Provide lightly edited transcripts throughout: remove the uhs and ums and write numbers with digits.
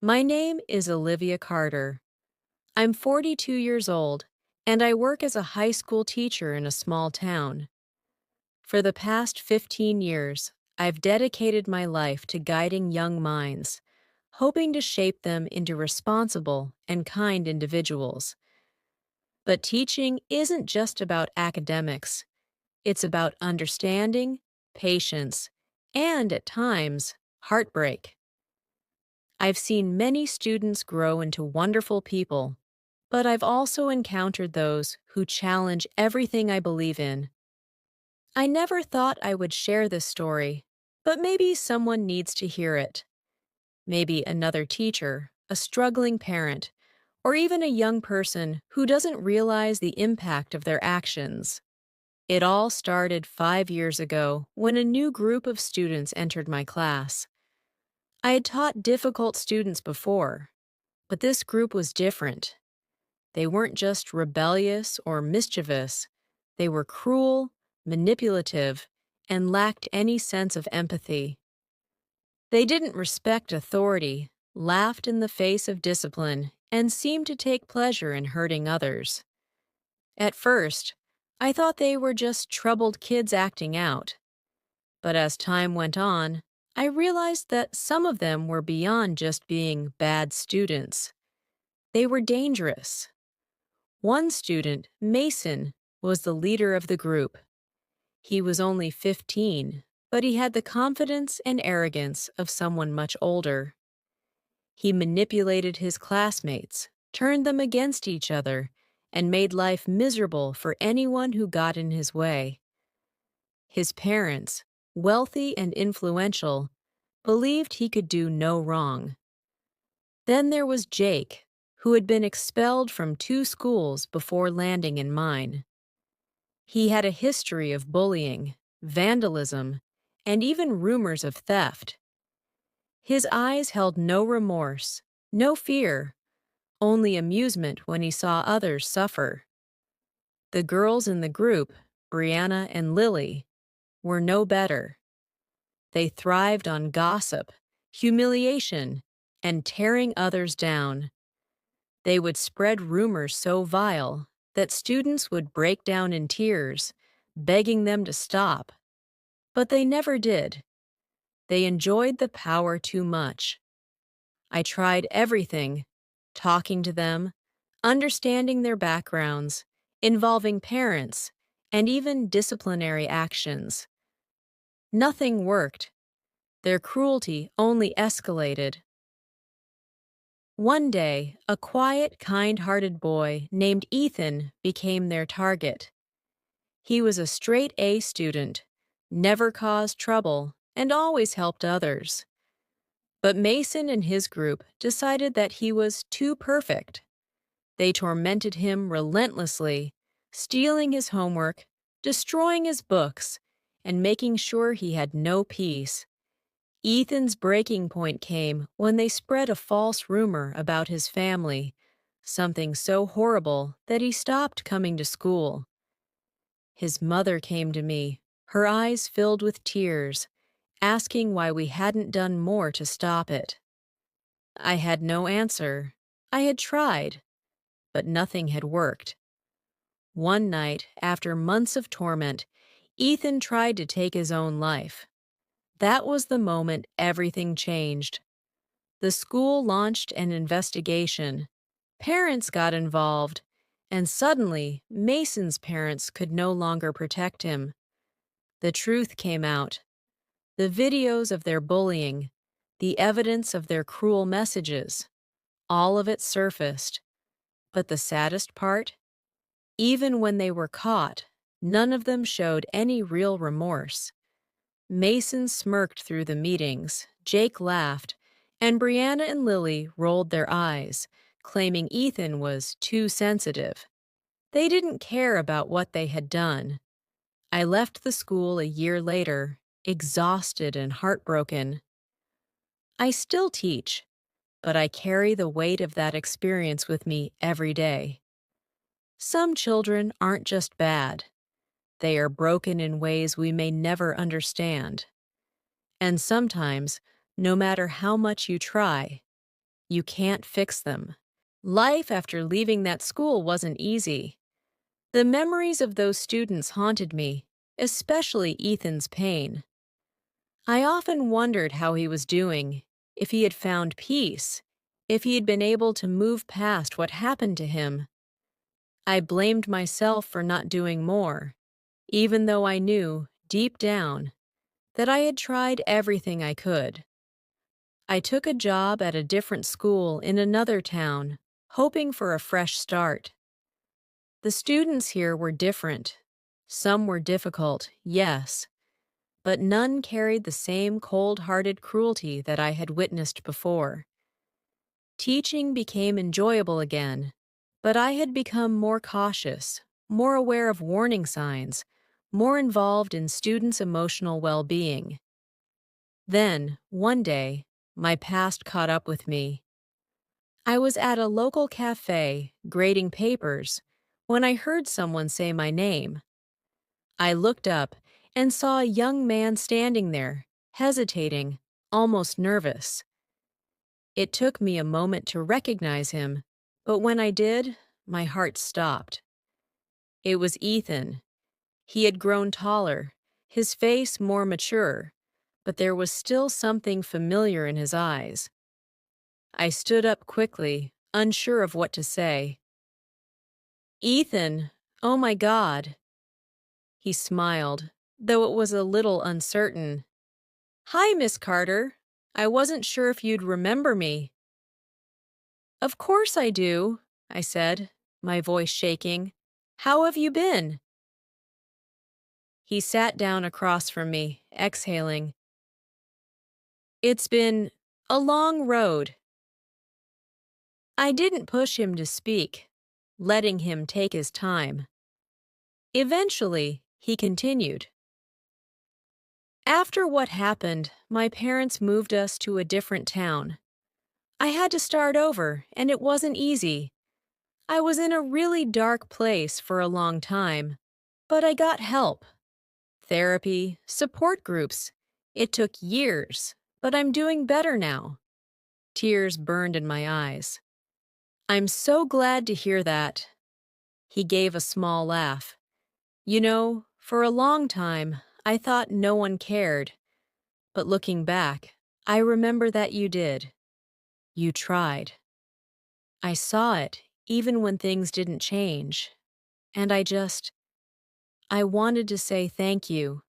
My name is Olivia Carter. I'm 42 years old, and I work as a high school teacher in a small town. For the past 15 years, I've dedicated my life to guiding young minds, hoping to shape them into responsible and kind individuals. But teaching isn't just about academics, it's about understanding, patience, and at times, heartbreak. I've seen many students grow into wonderful people, but I've also encountered those who challenge everything I believe in. I never thought I would share this story, but maybe someone needs to hear it. Maybe another teacher, a struggling parent, or even a young person who doesn't realize the impact of their actions. It all started 5 years ago when a new group of students entered my class. I had taught difficult students before, but this group was different. They weren't just rebellious or mischievous, they were cruel, manipulative, and lacked any sense of empathy. They didn't respect authority, laughed in the face of discipline, and seemed to take pleasure in hurting others. At first, I thought they were just troubled kids acting out. But as time went on, I realized that some of them were beyond just being bad students. They were dangerous. One student, Mason, was the leader of the group. He was only 15, but he had the confidence and arrogance of someone much older. He manipulated his classmates, turned them against each other, and made life miserable for anyone who got in his way. His parents, wealthy and influential, believed he could do no wrong. Then there was Jake, who had been expelled from 2 schools before landing in mine. He had a history of bullying, vandalism, and even rumors of theft. His eyes held no remorse, no fear, only amusement when he saw others suffer. The girls in the group, Brianna and Lily, were no better. They thrived on gossip, humiliation, and tearing others down. They would spread rumors so vile that students would break down in tears, begging them to stop. But they never did. They enjoyed the power too much. I tried everything, talking to them, understanding their backgrounds, involving parents, and even disciplinary actions. Nothing worked. Their cruelty only escalated. One day, a quiet, kind-hearted boy named Ethan became their target. He was a straight A student, never caused trouble, and always helped others. But Mason and his group decided that he was too perfect. They tormented him relentlessly, stealing his homework, destroying his books, and making sure he had no peace. Ethan's breaking point came when they spread a false rumor about his family, something so horrible that he stopped coming to school. His mother came to me, her eyes filled with tears, asking why we hadn't done more to stop it. I had no answer. I had tried, but nothing had worked. One night, after months of torment, Ethan tried to take his own life. That was the moment everything changed. The school launched an investigation. Parents got involved, and suddenly, Mason's parents could no longer protect him. The truth came out. The videos of their bullying, the evidence of their cruel messages, all of it surfaced. But the saddest part? Even when they were caught, none of them showed any real remorse. Mason smirked through the meetings, Jake laughed, and Brianna and Lily rolled their eyes, claiming Ethan was too sensitive. They didn't care about what they had done. I left the school a year later, exhausted and heartbroken. I still teach, but I carry the weight of that experience with me every day. Some children aren't just bad. They are broken in ways we may never understand. And sometimes, no matter how much you try, You can't fix them. Life after leaving that school wasn't easy. The memories of those students haunted me, especially Ethan's pain. I often wondered how he was doing, if he had found peace, if he had been able to move past what happened to him. I blamed myself for not doing more, even though I knew, deep down, that I had tried everything I could. I took a job at a different school in another town, hoping for a fresh start. The students here were different. Some were difficult, yes, but none carried the same cold-hearted cruelty that I had witnessed before. Teaching became enjoyable again, but I had become more cautious, more aware of warning signs, more involved in students' emotional well-being. Then, one day, my past caught up with me. I was at a local cafe, grading papers, when I heard someone say my name. I looked up and saw a young man standing there, hesitating, almost nervous. It took me a moment to recognize him, but when I did, my heart stopped. It was Ethan. He had grown taller, his face more mature, but there was still something familiar in his eyes. I stood up quickly, unsure of what to say. "Ethan, oh my God." He smiled, though it was a little uncertain. "Hi, Miss Carter. I wasn't sure if you'd remember me." "Of course I do," I said, my voice shaking. "How have you been?" He sat down across from me, exhaling. "It's been a long road." I didn't push him to speak, letting him take his time. Eventually, he continued. "After what happened, my parents moved us to a different town. I had to start over, and it wasn't easy. I was in a really dark place for a long time, but I got help. Therapy, support groups. It took years, but I'm doing better now." Tears burned in my eyes. "I'm so glad to hear that." He gave a small laugh. "You know, for a long time, I thought no one cared. But looking back, I remember that you did. You tried. I saw it, even when things didn't change. And I wanted to say thank you."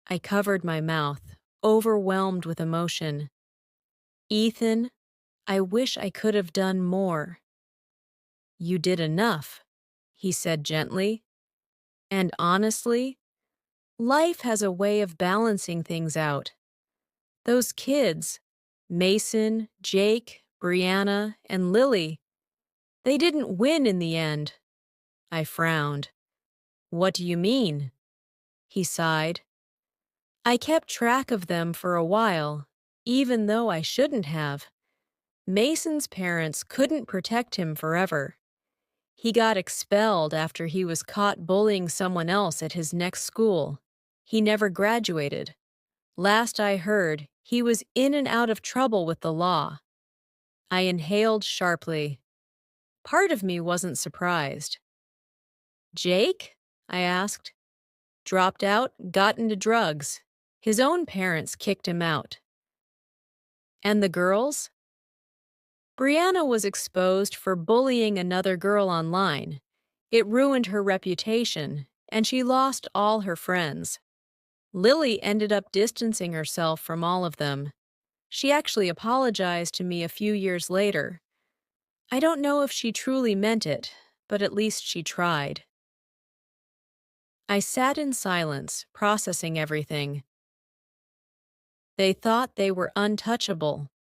I covered my mouth, overwhelmed with emotion. "Ethan, I wish I could have done more." "You did enough," he said gently. "And honestly, life has a way of balancing things out. Those kids, Mason, Jake, Brianna, and Lily, they didn't win in the end." I frowned. "What do you mean?" He sighed. "I kept track of them for a while, even though I shouldn't have. Mason's parents couldn't protect him forever. He got expelled after he was caught bullying someone else at his next school. He never graduated. Last I heard, he was in and out of trouble with the law." I inhaled sharply. Part of me wasn't surprised. "Jake?" I asked. "Dropped out, got into drugs. His own parents kicked him out." "And the girls?" "Brianna was exposed for bullying another girl online. It ruined her reputation, and she lost all her friends. Lily ended up distancing herself from all of them. She actually apologized to me a few years later. I don't know if she truly meant it, but at least she tried." I sat in silence, processing everything. "They thought they were untouchable,"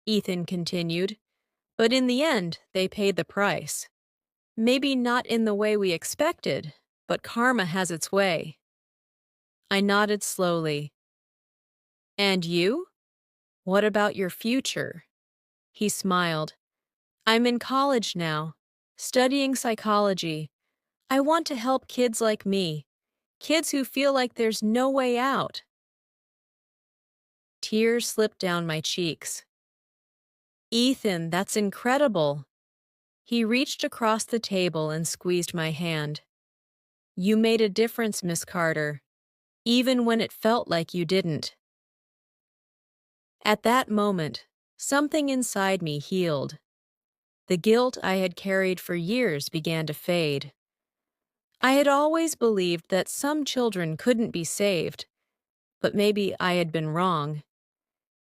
Ethan continued, "but in the end, they paid the price. Maybe not in the way we expected, but karma has its way." I nodded slowly. "And you? What about your future?" He smiled. "I'm in college now, studying psychology. I want to help kids like me, kids who feel like there's no way out." Tears slipped down my cheeks. Ethan, that's incredible. He reached across the table and squeezed my hand. You made a difference, Miss Carter, even when it felt like you didn't. At that moment, something inside me healed. The guilt I had carried for years began to fade. I had always believed that some children couldn't be saved, but maybe I had been wrong.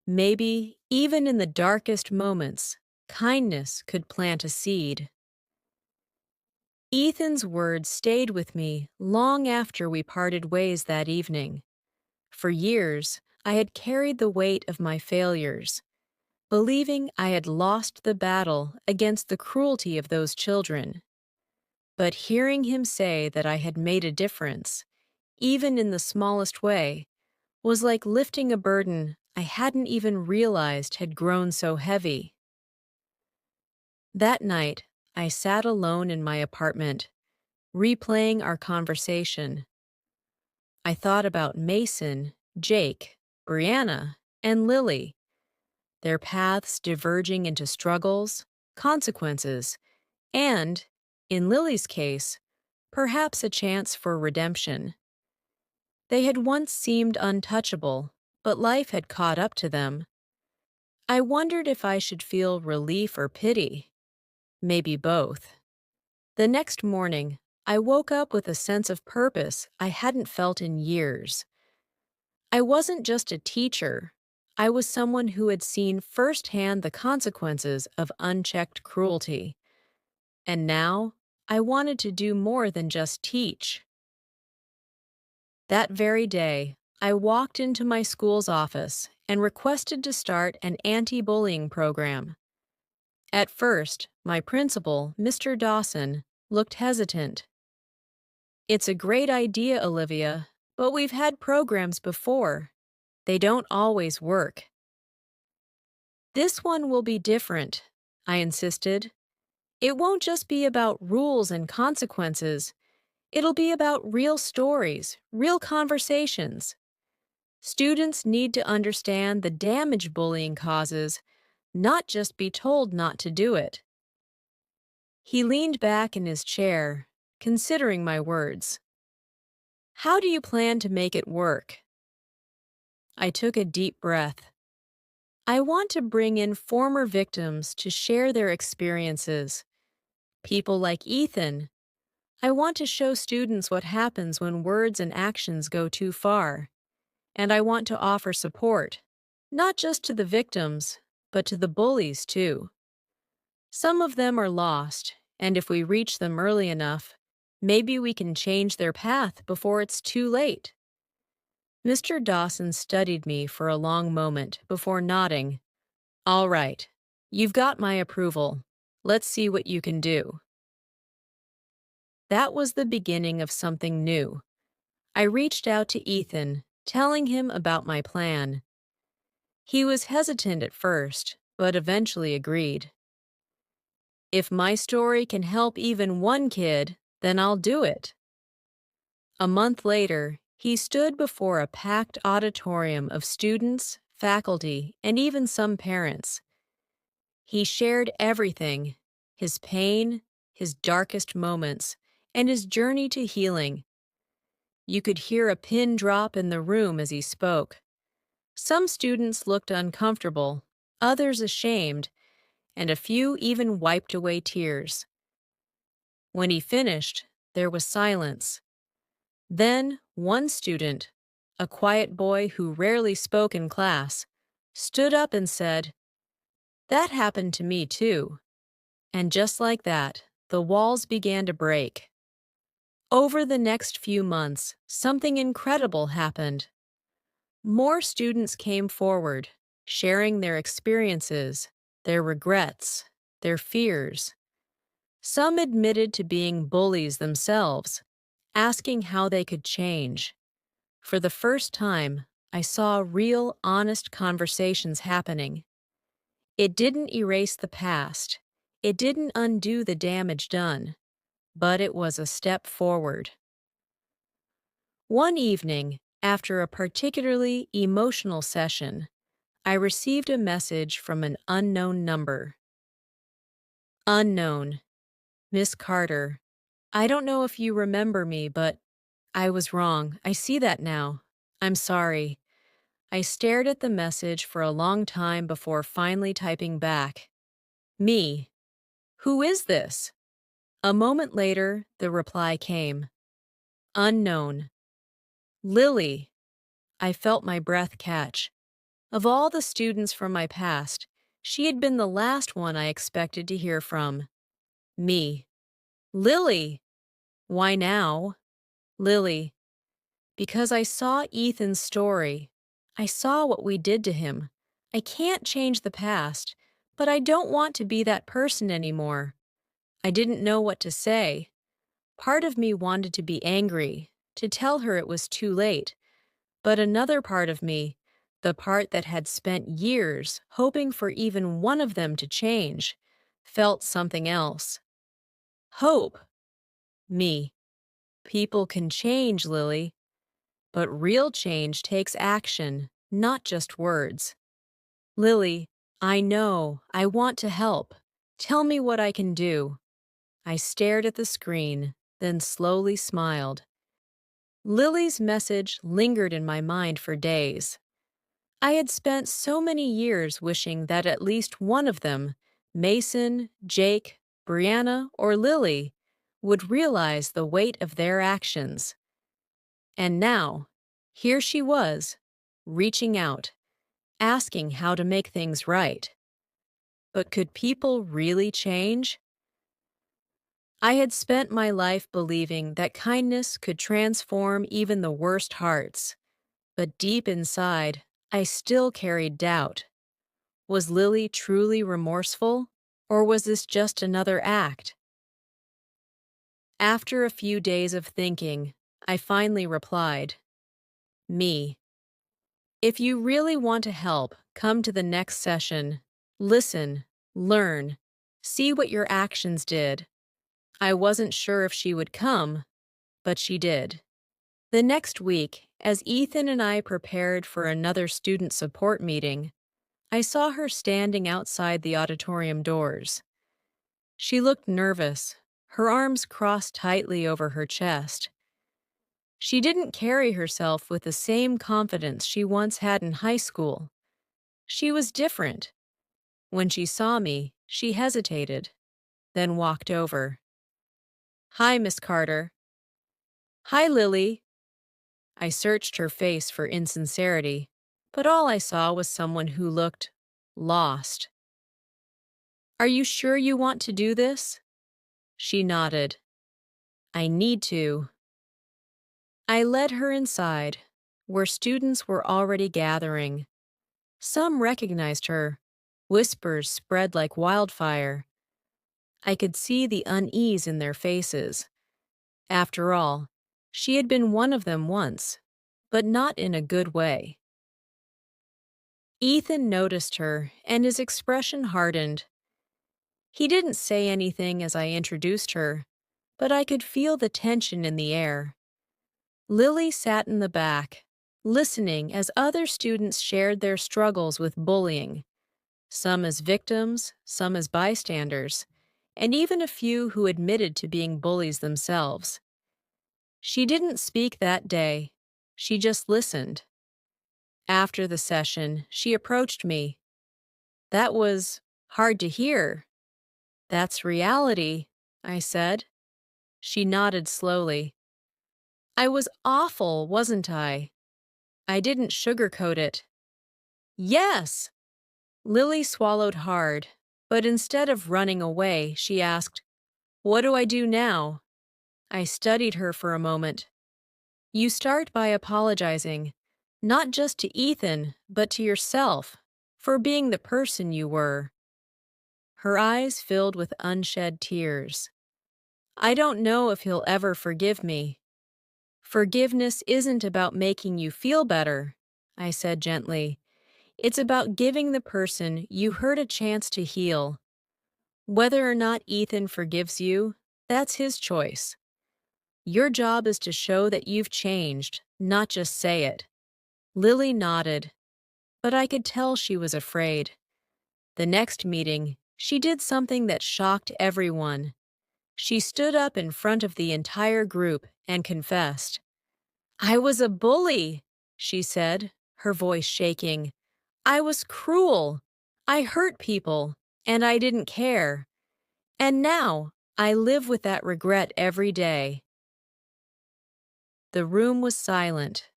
Maybe, even in the darkest moments, kindness could plant a seed. Ethan's words stayed with me long after we parted ways that evening. For years, I had carried the weight of my failures, believing I had lost the battle against the cruelty of those children. But hearing him say that I had made a difference, even in the smallest way, was like lifting a burden I hadn't even realized had grown so heavy. That night, I sat alone in my apartment, replaying our conversation. I thought about Mason, Jake, Brianna, and Lily, their paths diverging into struggles, consequences, and, in Lily's case, perhaps a chance for redemption. They had once seemed untouchable, but life had caught up to them. I wondered if I should feel relief or pity. Maybe both. The next morning, I woke up with a sense of purpose I hadn't felt in years. I wasn't just a teacher. I was someone who had seen firsthand the consequences of unchecked cruelty. And now, I wanted to do more than just teach. That very day, I walked into my school's office and requested to start an anti-bullying program. At first, my principal, Mr. Dawson, looked hesitant. It's a great idea, Olivia, but we've had programs before. They don't always work. This one will be different, I insisted. It won't just be about rules and consequences. It'll be about real stories, real conversations. Students need to understand the damage bullying causes, not just be told not to do it. He leaned back in his chair, considering my words. How do you plan to make it work? I took a deep breath. I want to bring in former victims to share their experiences. People like Ethan. I want to show students what happens when words and actions go too far. And I want to offer support, not just to the victims, but to the bullies too. Some of them are lost, and if we reach them early enough, maybe we can change their path before it's too late. Mr. Dawson studied me for a long moment before nodding. All right, you've got my approval. Let's see what you can do. That was the beginning of something new. I reached out to Ethan, telling him about my plan. He was hesitant at first, but eventually agreed. If my story can help even one kid, then I'll do it. A month later, he stood before a packed auditorium of students, faculty, and even some parents. He shared everything, his pain, his darkest moments, and his journey to healing. You could hear a pin drop in the room as he spoke. Some students looked uncomfortable, others ashamed, and a few even wiped away tears. When he finished, there was silence. Then one student, a quiet boy who rarely spoke in class, stood up and said, "That happened to me too." And just like that, the walls began to break. Over the next few months, something incredible happened. More students came forward, sharing their experiences, their regrets, their fears. Some admitted to being bullies themselves, asking how they could change. For the first time, I saw real, honest conversations happening. It didn't erase the past. It didn't undo the damage done. But it was a step forward. One evening, after a particularly emotional session, I received a message from an unknown number. Unknown. Miss Carter. I don't know if you remember me, but I was wrong. I see that now. I'm sorry. I stared at the message for a long time before finally typing back. Me. Who is this? A moment later, the reply came. Unknown. Lily. I felt my breath catch. Of all the students from my past, she had been the last one I expected to hear from. Me. Lily. Why now? Lily. Because I saw Ethan's story. I saw what we did to him. I can't change the past, but I don't want to be that person anymore. I didn't know what to say. Part of me wanted to be angry, to tell her it was too late, but another part of me, the part that had spent years hoping for even one of them to change, felt something else. Hope. Me. People can change, Lily. But real change takes action, not just words. Lily, I know, I want to help. Tell me what I can do. I stared at the screen, then slowly smiled. Lily's message lingered in my mind for days. I had spent so many years wishing that at least one of them, Mason, Jake, Brianna, or Lily, would realize the weight of their actions. And now, here she was, reaching out, asking how to make things right. But could people really change? I had spent my life believing that kindness could transform even the worst hearts. But deep inside, I still carried doubt. Was Lily truly remorseful, or was this just another act? After a few days of thinking, I finally replied, Me. If you really want to help, come to the next session. Listen, learn, see what your actions did. I wasn't sure if she would come, but she did. The next week, as Ethan and I prepared for another student support meeting, I saw her standing outside the auditorium doors. She looked nervous, her arms crossed tightly over her chest. She didn't carry herself with the same confidence she once had in high school. She was different. When she saw me, she hesitated, then walked over. Hi, Miss Carter. Hi, Lily. I searched her face for insincerity, but all I saw was someone who looked lost. Are you sure you want to do this? She nodded. I need to. I led her inside, where students were already gathering. Some recognized her. Whispers spread like wildfire. I could see the unease in their faces. After all, she had been one of them once, but not in a good way. Ethan noticed her, and his expression hardened. He didn't say anything as I introduced her, but I could feel the tension in the air. Lily sat in the back, listening as other students shared their struggles with bullying, some as victims, some as bystanders, and even a few who admitted to being bullies themselves. She didn't speak that day. She just listened. After the session, she approached me. That was hard to hear. That's reality, I said. She nodded slowly. I was awful, wasn't I? I didn't sugarcoat it. Yes! Lily swallowed hard, but instead of running away, she asked, What do I do now? I studied her for a moment. You start by apologizing, not just to Ethan, but to yourself, for being the person you were. Her eyes filled with unshed tears. I don't know if he'll ever forgive me. Forgiveness isn't about making you feel better, I said gently. It's about giving the person you hurt a chance to heal. Whether or not Ethan forgives you, that's his choice. Your job is to show that you've changed, not just say it. Lily nodded. but I could tell she was afraid. The next meeting, she did something that shocked everyone. She stood up in front of the entire group and confessed. "I was a bully," she said, her voice shaking. "I was cruel. I hurt people, and I didn't care. And now I live with that regret every day." The room was silent.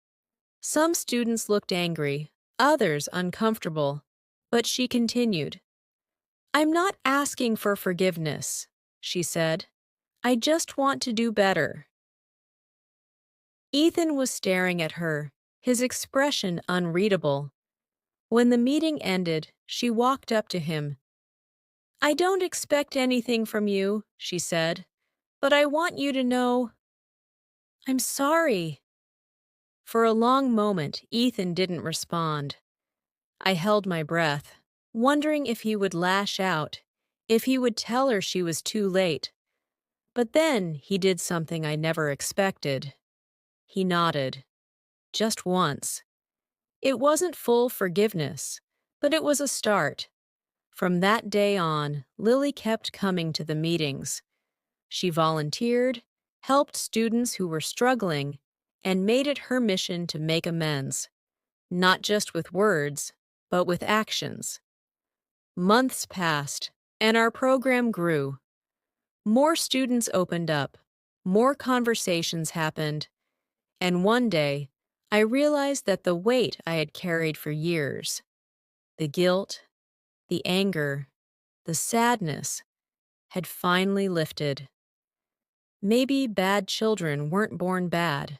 Some students looked angry, others uncomfortable, but she continued. "I'm not asking for forgiveness," she said. "I just want to do better." Ethan was staring at her, his expression unreadable. When the meeting ended, she walked up to him. "I don't expect anything from you," she said, "but I want you to know I'm sorry." For a long moment, Ethan didn't respond. I held my breath, wondering if he would lash out, if he would tell her she was too late. But then he did something I never expected. He nodded. Just once. It wasn't full forgiveness, but it was a start. From that day on, Lily kept coming to the meetings. She volunteered, helped students who were struggling, and made it her mission to make amends, not just with words, but with actions. Months passed, and our program grew. More students opened up, more conversations happened, and one day, I realized that the weight I had carried for years, the guilt, the anger, the sadness, had finally lifted. Maybe bad children weren't born bad.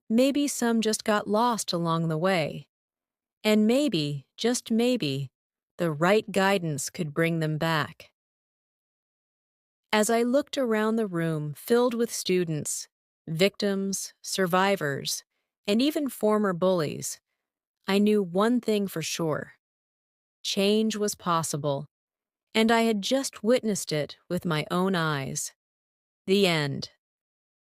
Maybe some just got lost along the way. And maybe, just maybe, the right guidance could bring them back. As I looked around the room filled with students, victims, survivors, and even former bullies, I knew one thing for sure. Change was possible, and I had just witnessed it with my own eyes. The end.